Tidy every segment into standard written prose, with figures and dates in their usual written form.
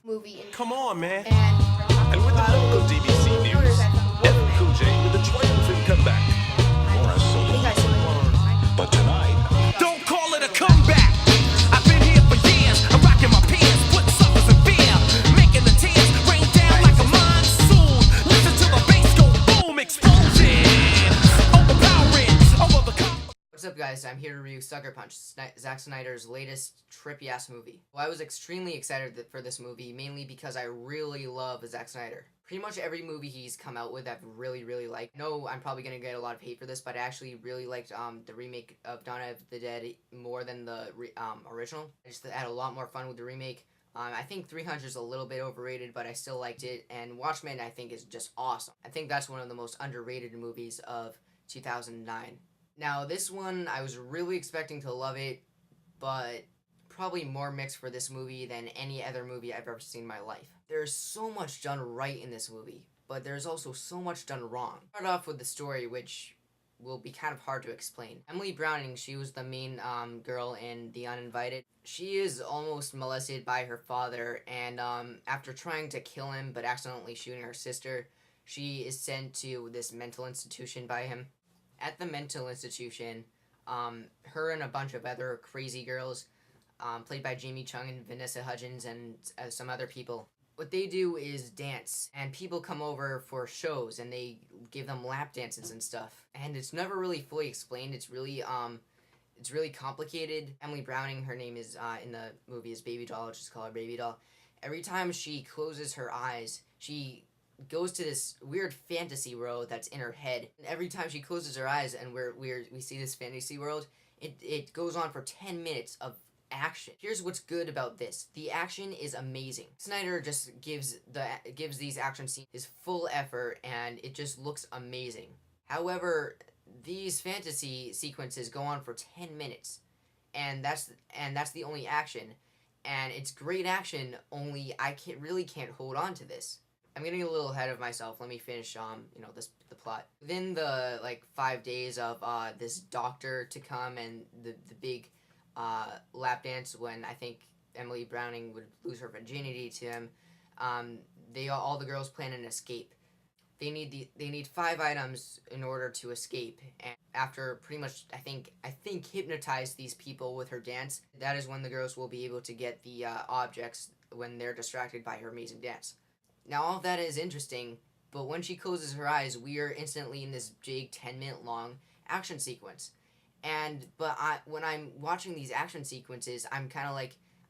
movie. Come on, man. And with the local DBC News, Evan Cool J with a triumphant comeback. Morris but tonight, Don't call it a comeback. I've been here for years. I'm rocking my peers, putting suckers in fear, making the tears rain down like a monsoon. Listen to the bass go boom, explosion, overpowering over the What's up, guys? I'm here to review Sucker Punch, Zack Snyder's latest trippy-ass movie. Well, I was extremely excited for this movie, mainly because I really love Zack Snyder. Pretty much every movie he's come out with I've really liked. No, I'm probably going to get a lot of hate for this, but I actually really liked the remake of Dawn of the Dead more than the original. I just had a lot more fun with the remake. I think 300 is a little bit overrated, but I still liked it. And Watchmen, I think, is just awesome. I think that's one of the most underrated movies of 2009. Now, this one, I was really expecting to love it, but probably more mixed for this movie than any other movie I've ever seen in my life. There's so much done right in this movie, but there's also so much done wrong. Start off with the story, which will be kind of hard to explain. Emily Browning, she was the main girl in The Uninvited. She is almost molested by her father, and after trying to kill him but accidentally shooting her sister, she is sent to this mental institution by him. At the mental institution, her and a bunch of other crazy girls, played by Jamie Chung and Vanessa Hudgens and some other people, what they do is dance, and people come over for shows, and they give them lap dances and stuff. And it's never really fully explained. It's really complicated. Emily Browning, her name is in the movie is Baby Doll. I'll just call her Baby Doll. Every time she closes her eyes, she goes to this weird fantasy world that's in her head. And every time she closes her eyes and we see this fantasy world, it goes on for 10 minutes of action. Here's what's good about this. The action is amazing. Snyder just gives these action scenes his full effort, and it just looks amazing. However, these fantasy sequences go on for 10 minutes, and that's the only action. And it's great action, only I really can't hold on to this. I'm getting a little ahead of myself. Let me finish, the plot. Within the, 5 days of, this doctor to come and the big, lap dance when I think Emily Browning would lose her virginity to him, all the girls plan an escape. They need 5 items in order to escape, and after pretty much, I think hypnotize these people with her dance, that is when the girls will be able to get the, objects when they're distracted by her amazing dance. Now, all of that is interesting, but when she closes her eyes, we are instantly in this big 10-minute long action sequence. But when I'm watching these action sequences, I'm kind of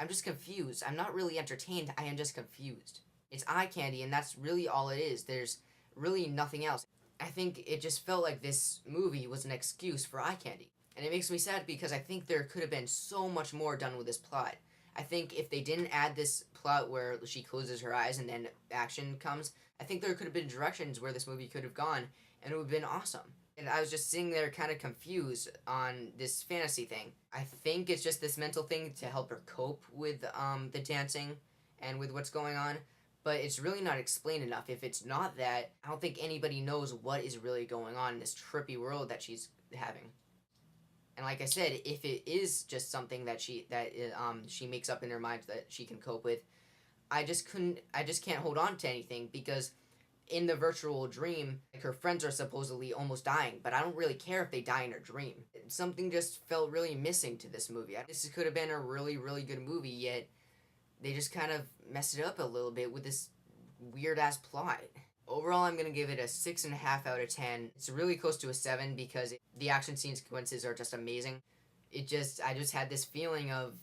I'm just confused. I'm not really entertained, I am just confused. It's eye candy, and that's really all it is. There's really nothing else. I think it just felt like this movie was an excuse for eye candy. And it makes me sad because I think there could have been so much more done with this plot. I think if they didn't add this plot where she closes her eyes and then action comes, I think there could have been directions where this movie could have gone, and it would have been awesome. And I was just sitting there kind of confused on this fantasy thing. I think it's just this mental thing to help her cope with the dancing and with what's going on, but it's really not explained enough. If it's not that, I don't think anybody knows what is really going on in this trippy world that she's having. And like I said, if it is just something that she makes up in her mind that she can cope with, I just can't hold on to anything, because in the virtual dream, her friends are supposedly almost dying, but I don't really care if they die in her dream. Something just felt really missing to this movie. This could have been a really good movie, yet they just kind of messed it up a little bit with this weird-ass plot. Overall, I'm going to give it a 6.5 out of 10. It's really close to a 7 because the action scene sequences are just amazing. I just had this feeling of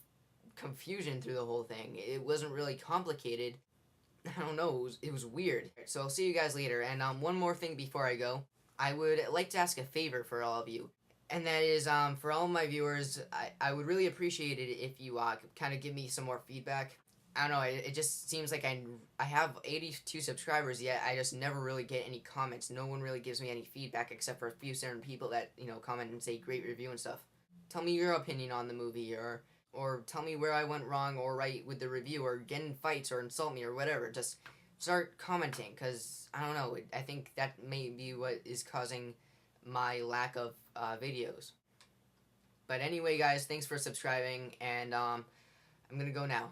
confusion through the whole thing. It wasn't really complicated. I don't know, it was weird. So I'll see you guys later, and one more thing before I go. I would like to ask a favor for all of you, and that is, for all of my viewers, I would really appreciate it if you kind of give me some more feedback. I don't know, it just seems like I have 82 subscribers, yet I just never really get any comments. No one really gives me any feedback except for a few certain people that, comment and say great review and stuff. Tell me your opinion on the movie, or tell me where I went wrong or right with the review, or get in fights or insult me or whatever. Just start commenting, because, I don't know, I think that may be what is causing my lack of videos. But anyway, guys, thanks for subscribing, and I'm gonna go now.